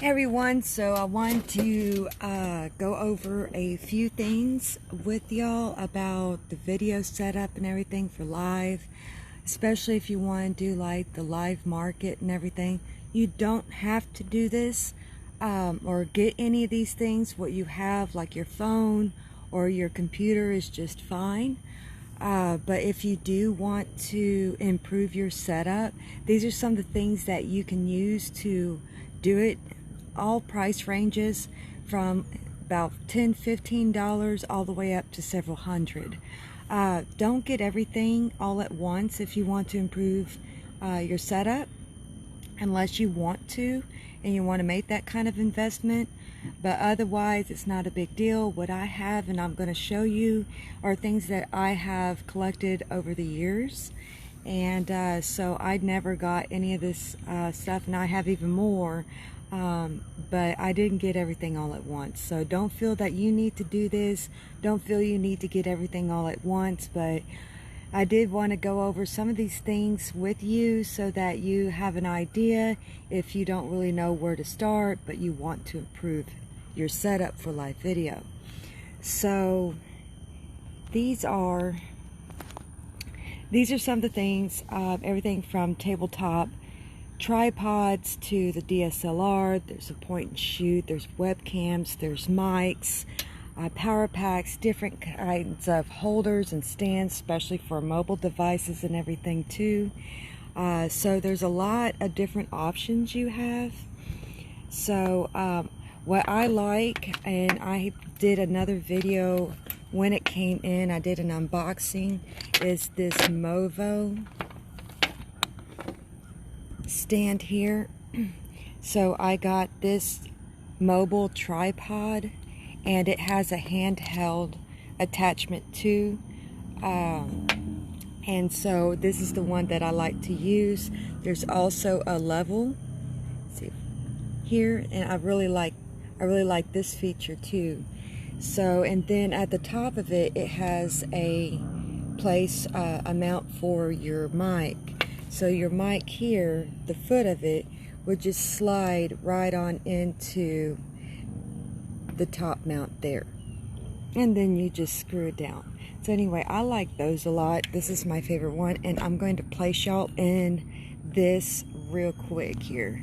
Hey everyone, so I wanted to go over a few things with y'all about the video setup and everything for live, especially if you want to do like the live market and everything. You don't have to do this or get any of these things. What you have, like your phone or your computer, is just fine. But if you do want to improve your setup, these are some of the things that you can use to do it. All price ranges from about $10–15 all the way up to several hundred. Don't get everything all at once if you want to improve your setup, unless you want to and you want to make that kind of investment. But otherwise, it's not a big deal. What I have and I'm going to show you are things that I have collected over the years. And so I never got any of this stuff, and I have even more. But I didn't get everything all at once. So don't feel that you need to do this. Don't feel you need to get everything all at once. But I did want to go over some of these things with you so that you have an idea if you don't really know where to start, but you want to improve your setup for live video. So these are some of the things, everything from tabletop tripods to the DSLR. There's a point and shoot, there's webcams, there's mics, power packs, different kinds of holders and stands, especially for mobile devices and everything too. So there's a lot of different options you have. So what I like, and I did another video when it came in, I did an unboxing, is this Movo stand here. So I got this mobile tripod, and it has a handheld attachment too. And so this is the one that I like to use. There's also a level, see here, and I really like this feature too. So, and then at the top of it, it has a place, a mount for your mic. So your mic here, the foot of it, would just slide right on into the top mount there. And then you just screw it down. So anyway, I like those a lot. This is my favorite one, and I'm going to place y'all in this real quick here.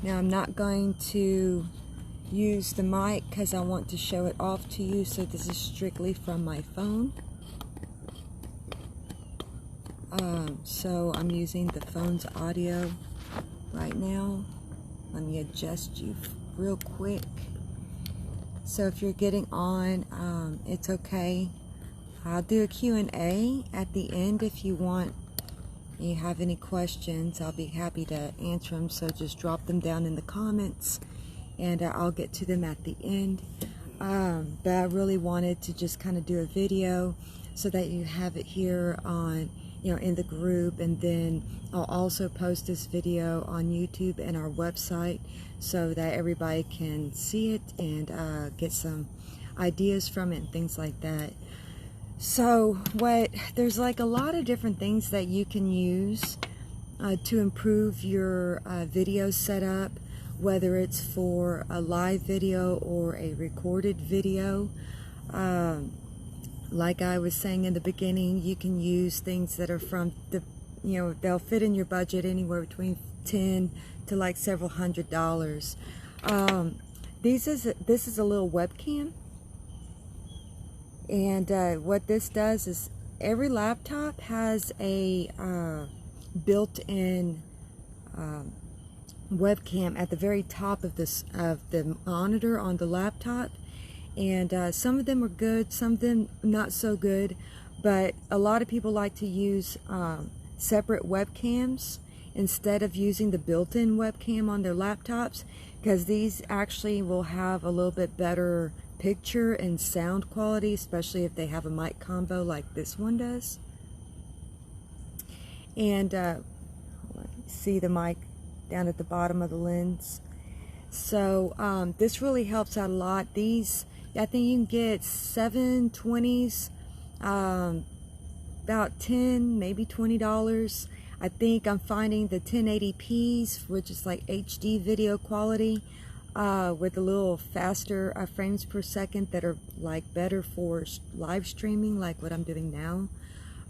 Now I'm not going to use the mic because I want to show it off to you, so this is strictly from my phone. So I'm using the phone's audio right now. Let me adjust you real quick. So if you're getting on, it's okay. I'll do a Q&A at the end if you want. You have any questions, I'll be happy to answer them, so just drop them down in the comments and I'll get to them at the end. But I really wanted to just kind of do a video so that you have it here on, in the group, and then I'll also post this video on YouTube and our website so that everybody can see it and get some ideas from it and things like that. So there's like a lot of different things that you can use to improve your video setup, whether it's for a live video or a recorded video. Like I was saying in the beginning, you can use things that are from the, they'll fit in your budget anywhere between $10 to like several $100s. This is a little webcam. And what this does is every laptop has a built-in webcam at the very top of the monitor on the laptop. And some of them are good, some of them not so good. But a lot of people like to use separate webcams instead of using the built-in webcam on their laptops, because these actually will have a little bit better picture and sound quality, especially if they have a mic combo like this one does. And see the mic down at the bottom of the lens. So this really helps out a lot. These, I think you can get 720s, about 10, maybe $20. I think I'm finding the 1080p's, which is like HD video quality, with a little faster frames per second that are like better for live streaming, like what I'm doing now.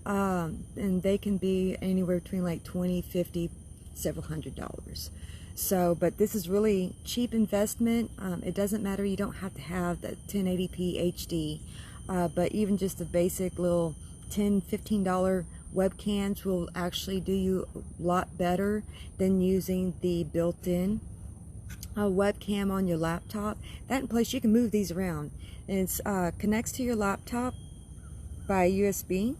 And they can be anywhere between like 20, 50, several $100s. So, but this is really cheap investment. It doesn't matter, you don't have to have the 1080p HD, but even just the basic little $10, $15 webcams will actually do you a lot better than using the built-in webcam on your laptop. That in place, you can move these around. And it's connects to your laptop by USB.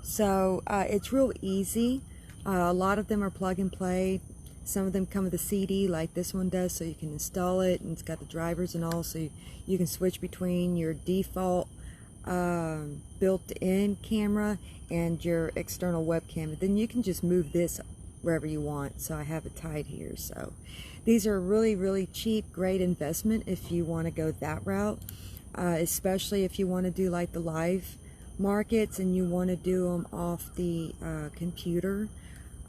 So it's real easy. A lot of them are plug and play. Some of them come with a CD like this one does, so you can install it, and it's got the drivers and all, so you can switch between your default built-in camera and your external webcam, and then you can just move this wherever you want. So I have it tied here. So these are really cheap, great investment if you want to go that route, especially if you want to do like the live markets and you want to do them off the computer.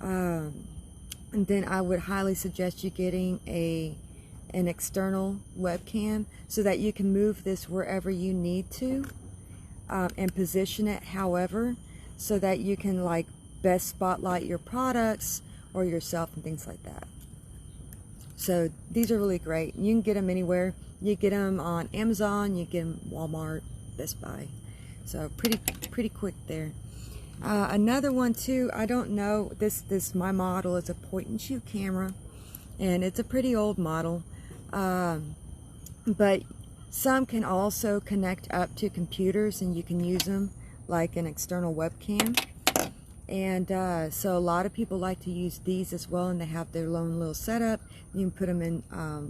And then I would highly suggest you getting an external webcam so that you can move this wherever you need to, and position it however, so that you can like best spotlight your products or yourself and things like that. So these are really great. You can get them anywhere. You get them on Amazon, you get them Walmart, Best Buy. So pretty quick there. Another one too, I don't know, this my model is a point and shoot camera, and it's a pretty old model, but some can also connect up to computers and you can use them like an external webcam. And so a lot of people like to use these as well, and they have their own little setup. You can put them in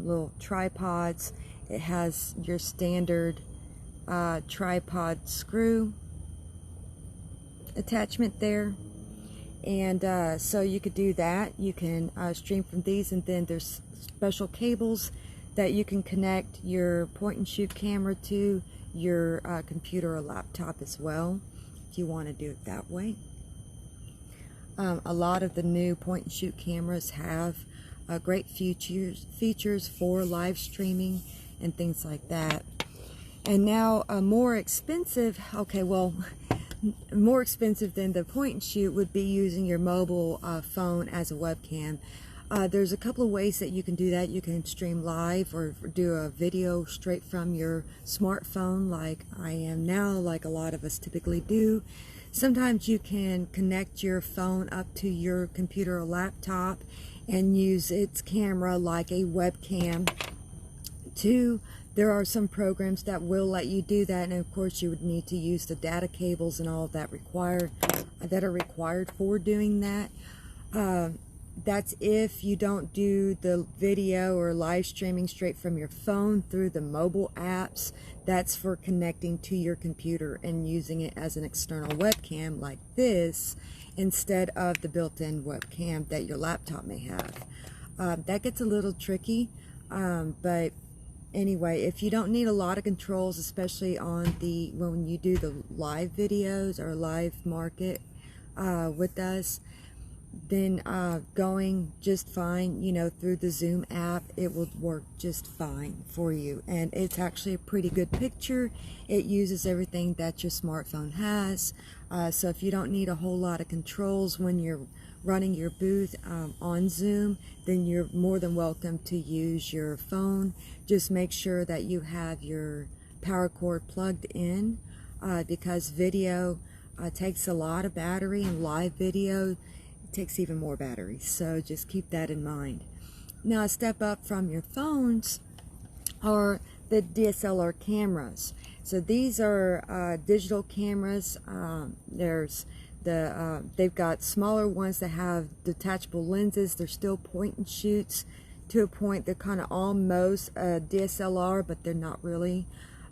little tripods. It has your standard tripod screw attachment there, and so you could do that. You can stream from these, and then there's special cables that you can connect your point and shoot camera to your computer or laptop as well, if you want to do it that way. A lot of the new point and shoot cameras have great features for live streaming and things like that. And now more expensive, okay, well, more expensive than the point and shoot would be using your mobile phone as a webcam. There's a couple of ways that you can do that. You can stream live or do a video straight from your smartphone like I am now, like a lot of us typically do. Sometimes you can connect your phone up to your computer or laptop and use its camera like a webcam too. There are some programs that will let you do that, and of course you would need to use the data cables and all of that are required for doing that. That's if you don't do the video or live streaming straight from your phone through the mobile apps. That's for connecting to your computer and using it as an external webcam like this instead of the built-in webcam that your laptop may have. That gets a little tricky, but anyway, if you don't need a lot of controls, especially on when you do the live videos or live market with us, then going just fine, you know, through the Zoom app, it will work just fine for you. And it's actually a pretty good picture. It uses everything that your smartphone has. So if you don't need a whole lot of controls when you're running your booth on Zoom, then you're more than welcome to use your phone. Just make sure that you have your power cord plugged in, because video takes a lot of battery, and live video takes even more battery, so just keep that in mind. Now a step up from your phones are the DSLR cameras. So these are digital cameras. There's they've got smaller ones that have detachable lenses. They're still point and shoots to a point. They're kind of almost a DSLR, but they're not really.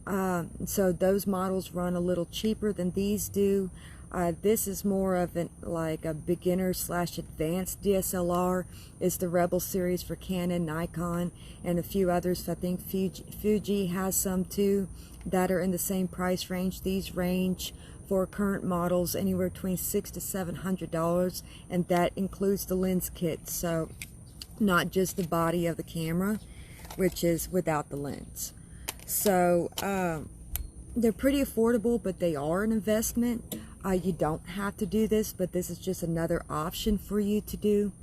So those models run a little cheaper than these do. This is more of like a beginner slash advanced DSLR. It's the Rebel series for Canon, Nikon, and a few others. I think Fuji has some too that are in the same price range. These range for current models anywhere between $600 to $700, and that includes the lens kit, so not just the body of the camera, which is without the lens. So they're pretty affordable, but they are an investment. You don't have to do this, but this is just another option for you to do.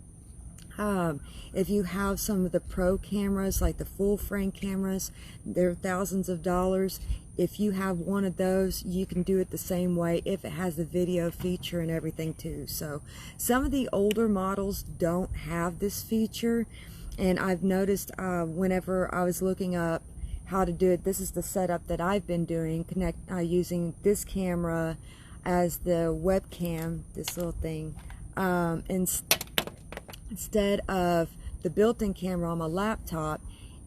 If you have some of the pro cameras, like the full frame cameras, they're thousands of dollars. If you have one of those, you can do it the same way if it has the video feature and everything too. So some of the older models don't have this feature, and I've noticed whenever I was looking up how to do it, this is the setup that I've been doing, using this camera as the webcam, this little thing, instead of the built-in camera on my laptop,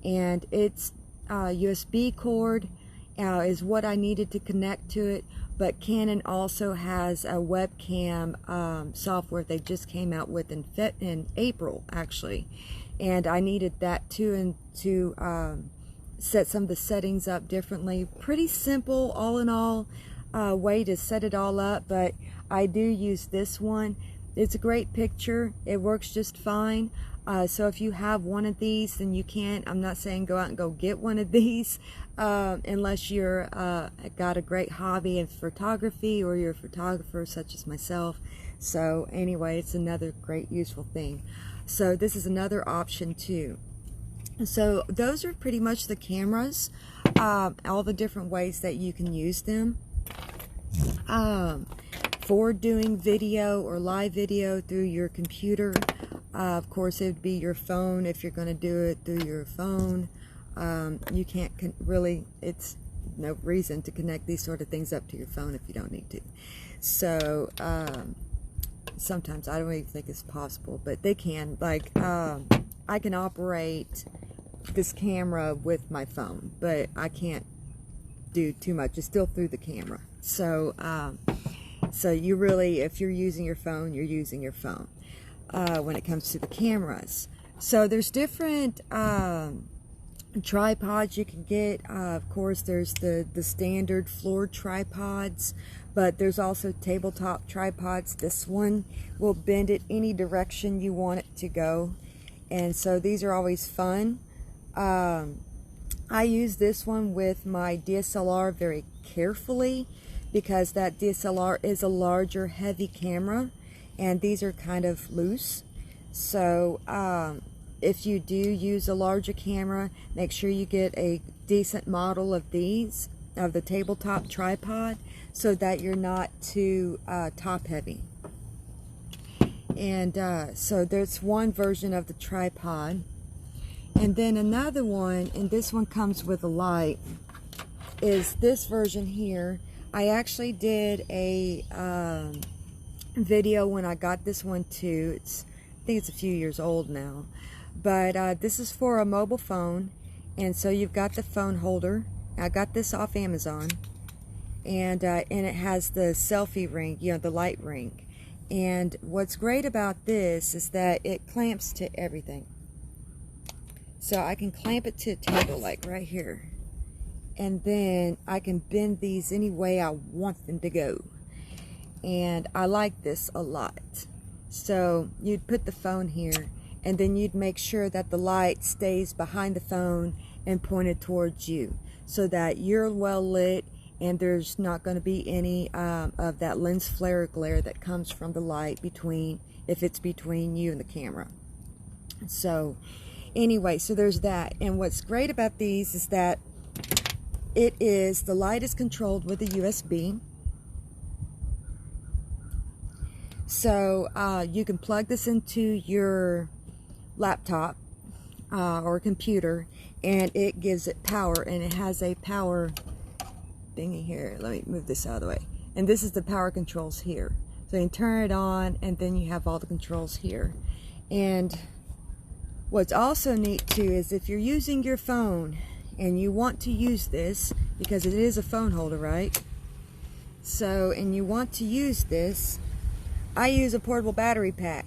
and its USB cord is what I needed to connect to it. But Canon also has a webcam software they just came out with in April actually, and I needed that too, and to set some of the settings up differently. Pretty simple all in all way to set it all up, but I do use this one. It's a great picture. It works just fine. So if you have one of these, then you can. I'm not saying go out and go get one of these unless you're got a great hobby in photography, or you're a photographer such as myself. So anyway, it's another great useful thing. So this is another option too. So those are pretty much the cameras, all the different ways that you can use them for doing video or live video through your computer. Of course, it would be your phone if you're going to do it through your phone. You can't really, it's no reason to connect these sort of things up to your phone if you don't need to. So sometimes I don't even think it's possible, but they can. Like I can operate this camera with my phone, but I can't do too much. It's still through the camera. So so you really, if you're using your phone, you're using your phone when it comes to the cameras. So there's different tripods you can get. Of course, there's the standard floor tripods, but there's also tabletop tripods. This one will bend it any direction you want it to go, and so these are always fun. I use this one with my DSLR very carefully, because that DSLR is a larger, heavy camera, and these are kind of loose. So if you do use a larger camera, make sure you get a decent model of these, of the tabletop tripod, so that you're not too top heavy. And so there's one version of the tripod. And then another one, and this one comes with a light, is this version here. I actually did a video when I got this one too. I think it's a few years old now. But this is for a mobile phone. And so you've got the phone holder. I got this off Amazon. And it has the selfie ring, you know, the light ring. And what's great about this is that it clamps to everything. So I can clamp it to a table, like right here. And then I can bend these any way I want them to go. And I like this a lot. So you'd put the phone here, and then you'd make sure that the light stays behind the phone and pointed towards you, so that you're well lit and there's not going to be any of that lens flare glare that comes from the light if it's between you and the camera. So anyway, so there's that. And what's great about these is that the light is controlled with a USB. So you can plug this into your laptop or computer, and it gives it power, and it has a power thingy here. Let me move this out of the way. And this is the power controls here. So you can turn it on, and then you have all the controls here. And what's also neat too is if you're using your phone and you want to use this, because it is a phone holder, right? So, and you want to use this. I use a portable battery pack.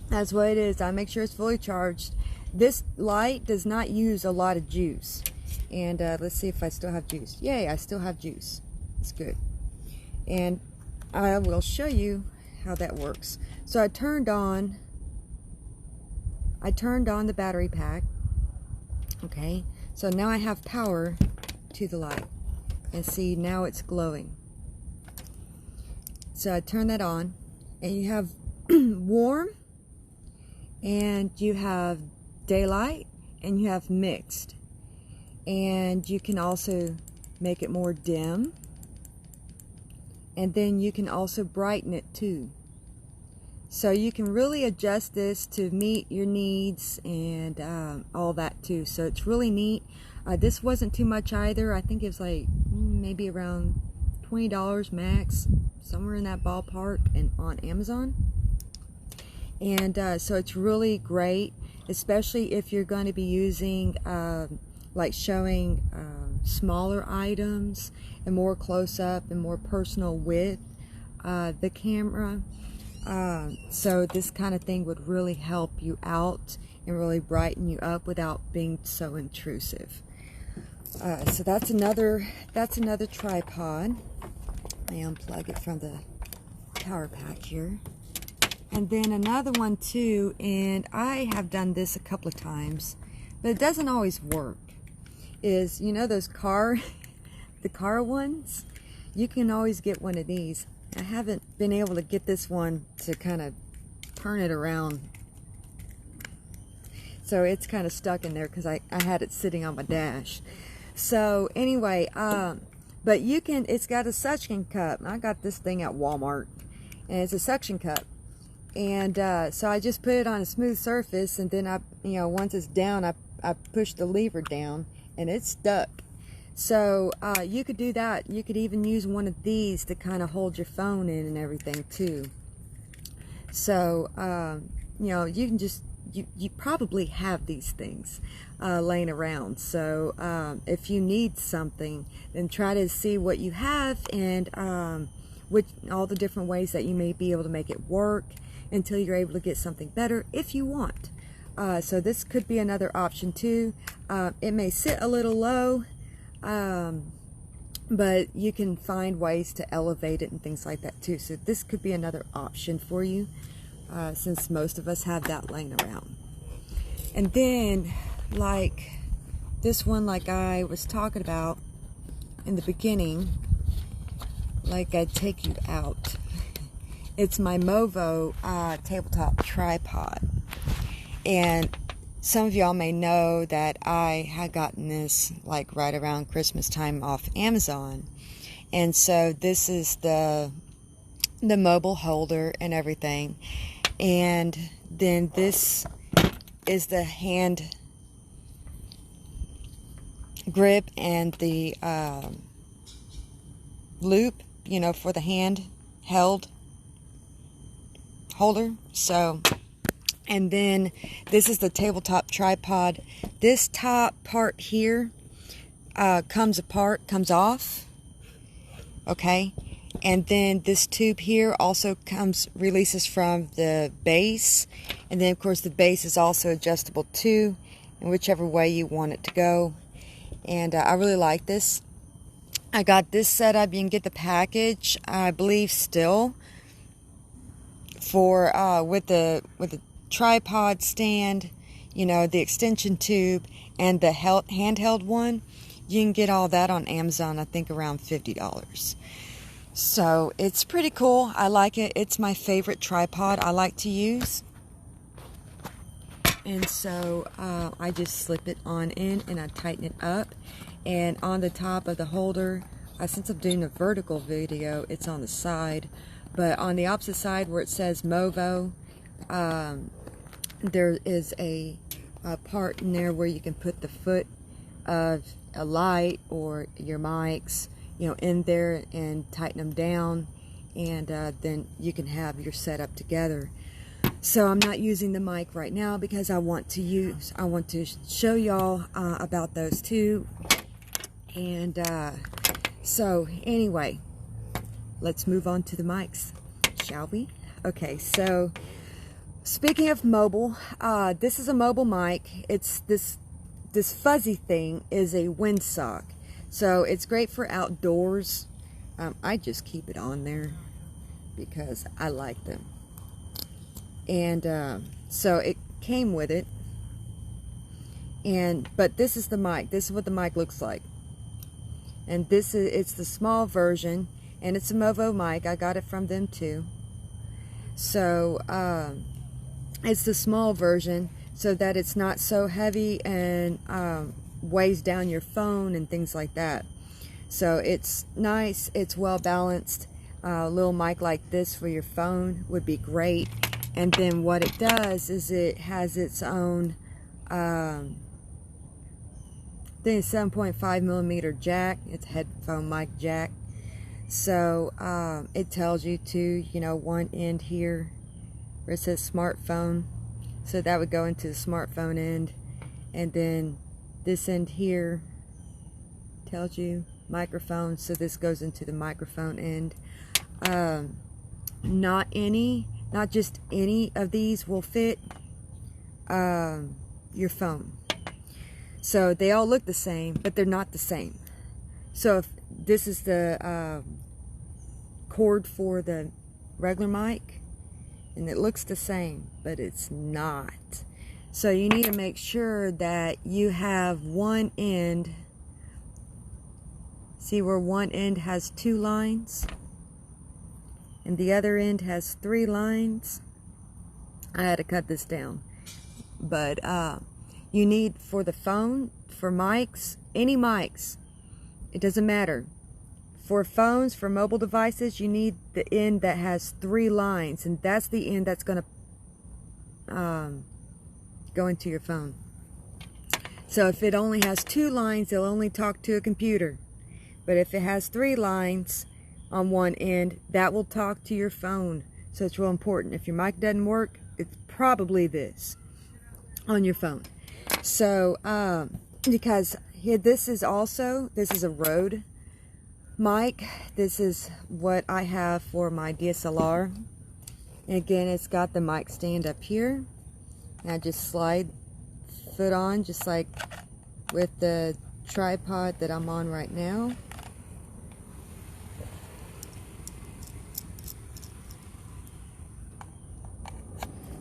That's what it is. I make sure it's fully charged. This light does not use a lot of juice. And let's see if I still have juice. Yay, I still have juice. It's good. And I will show you how that works. So I turned on the battery pack. Okay, so now I have power to the light. And see, now it's glowing. So I turn that on, and you have warm, and you have daylight, and you have mixed. And you can also make it more dim, and then you can also brighten it too. So you can really adjust this to meet your needs and all that too. So it's really neat. This wasn't too much either. I think it was like maybe around $20 max, somewhere in that ballpark, and on Amazon. And so it's really great, especially if you're going to be using like showing smaller items and more close-up and more personal with the camera. So this kind of thing would really help you out and really brighten you up without being so intrusive. So that's another tripod. I unplug it from the power pack here. And then another one too, and I have done this a couple of times, but it doesn't always work, is, you know, those the car ones? You can always get one of these. I haven't been able to get this one to kind of turn it around. So it's kind of stuck in there because I had it sitting on my dash. So anyway, but you can, it's got a suction cup. I got this thing at Walmart, and it's a suction cup. And so I just put it on a smooth surface, and then once it's down, I push the lever down, and it's stuck. So you could do that. You could even use one of these to kind of hold your phone in and everything too. So you can just, you probably have these things laying around. So if you need something, then try to see what you have, and all the different ways that you may be able to make it work until you're able to get something better if you want. So this could be another option too. It may sit a little low, but you can find ways to elevate it and things like that too. So this could be another option for you, since most of us have that laying around. And then, like this one, like I was talking about in the beginning, like I'd take you out. It's my Movo tabletop tripod. And some of y'all may know that I had gotten this like right around Christmas time off Amazon. And so this is the mobile holder and everything. And then this is the hand grip and the loop, for the hand held holder. So, and then this is the tabletop tripod. This top part here comes off, okay? And then this tube here also releases from the base. And then of course the base is also adjustable too, in whichever way you want it to go. And I really like this. I got this set up. You can get the package, I believe, still for with the tripod stand, the extension tube, and the handheld one. You can get all that on Amazon, I think around $50. So it's pretty cool. I like it. It's my favorite tripod I like to use. And so I just slip it on in and I tighten it up. And on the top of the holder, since I'm doing a vertical video, it's on the side. But on the opposite side where it says Movo, there is a part in there where you can put the foot of a light or your mics, in there and tighten them down, and then you can have your setup together. So I'm not using the mic right now because I want to show y'all about those two. And so anyway, let's move on to the mics, shall we? Okay, so speaking of mobile, this is a mobile mic. It's this fuzzy thing is a windsock, so it's great for outdoors. I just keep it on there because I like them, and so it came with it. But this is the mic. This is what the mic looks like, and it's the small version, and it's a Movo mic. I got it from them too. So it's the small version, so that it's not so heavy and weighs down your phone and things like that. So it's nice, it's well balanced. A little mic like this for your phone would be great. And then what it does is it has its own I think it's 7.5 millimeter jack. It's a headphone mic jack. So it tells you to, you know, one end here where it says smartphone, so that would go into the smartphone end, and then this end here tells you microphone, so this goes into the microphone end. Not just any of these will fit your phone. So they all look the same, but they're not the same. So if this is the cord for the regular mic, and it looks the same, but it's not. So you need to make sure that you have one end. See where one end has 2 lines and the other end has 3 lines? I had to cut this down. But you need, for the phone, for mics, any mics, it doesn't matter. For phones, for mobile devices, you need the end that has 3 lines, and that's the end that's going to go into your phone. So if it only has 2 lines, it'll only talk to a computer. But if it has 3 lines on one end, that will talk to your phone. So it's real important. If your mic doesn't work, it's probably this on your phone. So because here, this is a Rode mic. This is what I have for my DSLR. And again, it's got the mic stand up here. And I just slide foot on, just like with the tripod that I'm on right now.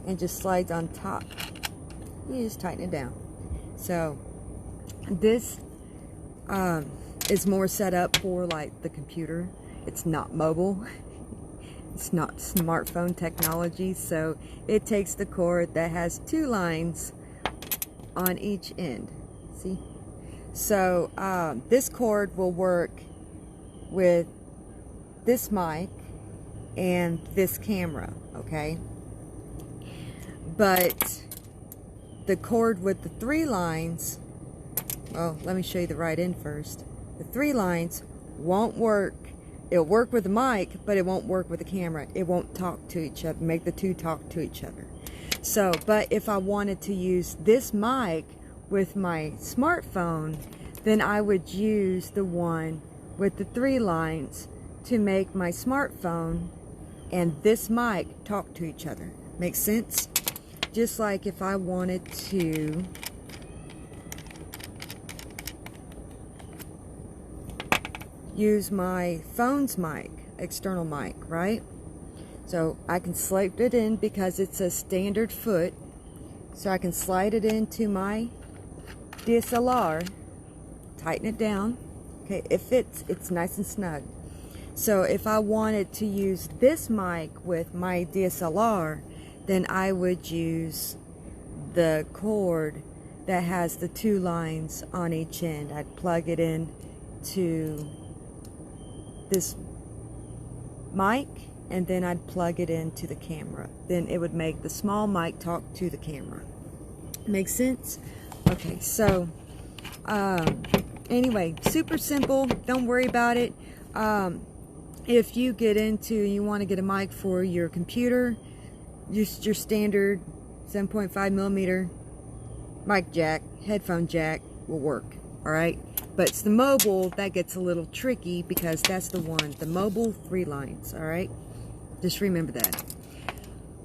And just slides on top. You just tighten it down. So this is more set up for like the computer. It's not mobile. It's not smartphone technology. So it takes the cord that has 2 lines on each end. See? So this cord will work with this mic and this camera, okay? But the cord with the 3 lines, well, let me show you the right end first. The 3 lines won't work. It'll work with the mic, but it won't work with the camera. It won't talk to each other, make the 2 talk to each other. So, but if I wanted to use this mic with my smartphone, then I would use the one with the 3 lines to make my smartphone and this mic talk to each other. Make sense? Just like if I wanted to use my phone's mic, external mic, right? So I can slide it in because it's a standard foot. So I can slide it into my DSLR, tighten it down. Okay, it fits, it's nice and snug. So if I wanted to use this mic with my DSLR, then I would use the cord that has the 2 lines on each end. I'd plug it in to this mic, and then I'd plug it into the camera. Then it would make the small mic talk to the camera. Make sense? Okay, so anyway, super simple. Don't worry about it. If you get into, you want to get a mic for your computer, just your standard 7.5 millimeter mic jack, headphone jack will work. All right. But it's the mobile that gets a little tricky, because that's the one, the mobile 3 lines, all right? Just remember that.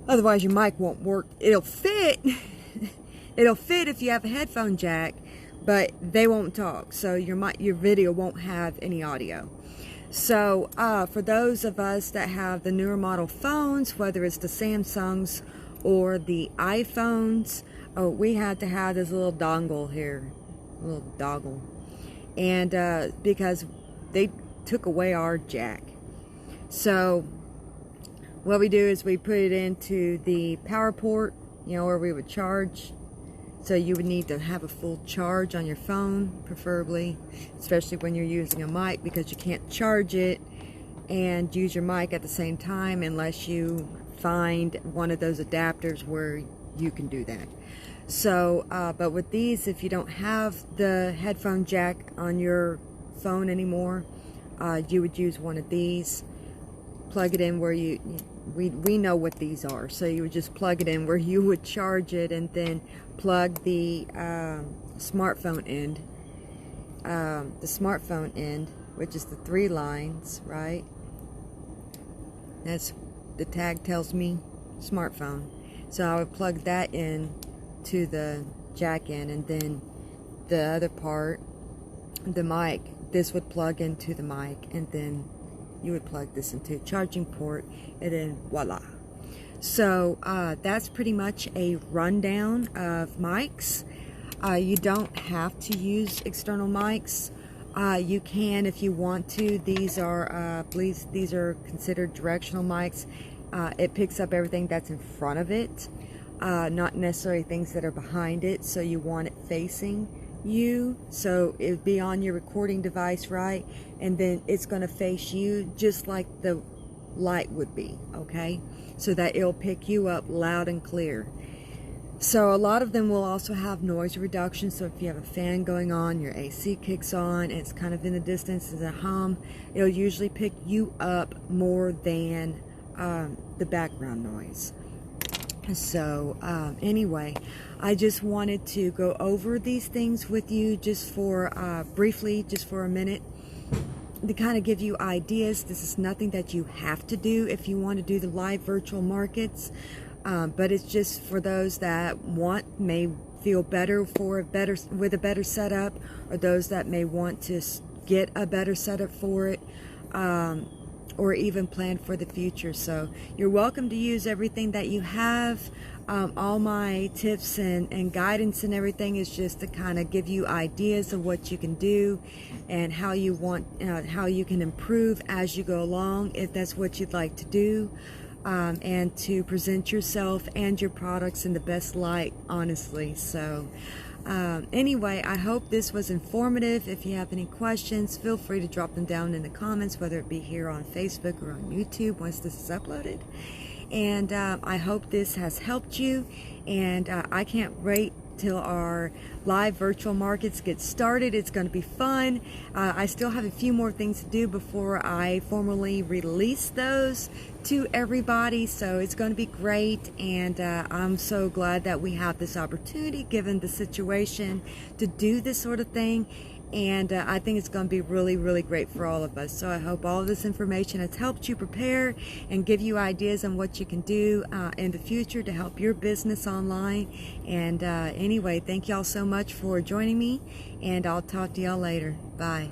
Otherwise, your mic won't work. It'll fit. It'll fit if you have a headphone jack, but they won't talk. So your video won't have any audio. So for those of us that have the newer model phones, whether it's the Samsungs or the iPhones, we had to have this little dongle here, little doggle, and because they took away our jack. So what we do is we put it into the power port, you know, where we would charge. So you would need to have a full charge on your phone, preferably, especially when you're using a mic, because you can't charge it and use your mic at the same time unless you find one of those adapters where you can do that. So, but with these, if you don't have the headphone jack on your phone anymore, you would use one of these. Plug it in where we know what these are, so you would just plug it in where you would charge it, and then plug the smartphone end, which is the 3 lines, right? That's the tag tells me smartphone, so I would plug that in to the jack in, and then the other part, the mic, this would plug into the mic, and then you would plug this into a charging port, and then voila. So that's pretty much a rundown of mics. You don't have to use external mics. You can if you want to. These are these are considered directional mics. It picks up everything that's in front of it, not necessarily things that are behind it. So you want it facing you, so it would be on your recording device, right? And then it's going to face you just like the light would be, okay? So that it'll pick you up loud and clear. So a lot of them will also have noise reduction, so if you have a fan going on, your AC kicks on, and it's kind of in the distance as a hum, it'll usually pick you up more than the background noise. So anyway, I just wanted to go over these things with you just for briefly, just for a minute, to kind of give you ideas. This is nothing that you have to do if you want to do the live virtual markets, but it's just for those that may feel better with a better setup, or those that may want to get a better setup for it, or even plan for the future. So you're welcome to use everything that you have. All my tips and guidance and everything is just to kind of give you ideas of what you can do and how you can improve as you go along, if that's what you'd like to do, and to present yourself and your products in the best light, honestly. So anyway, I hope this was informative. If you have any questions, feel free to drop them down in the comments, whether it be here on Facebook or on YouTube once this is uploaded. And I hope this has helped you, and I can't wait till our live virtual markets get started. It's going to be fun. I still have a few more things to do before I formally release those to everybody, so it's going to be great, and I'm so glad that we have this opportunity, given the situation, to do this sort of thing. And I think it's going to be really, really great for all of us. So I hope all of this information has helped you prepare and give you ideas on what you can do in the future to help your business online. And anyway, thank y'all so much for joining me, and I'll talk to y'all later. Bye.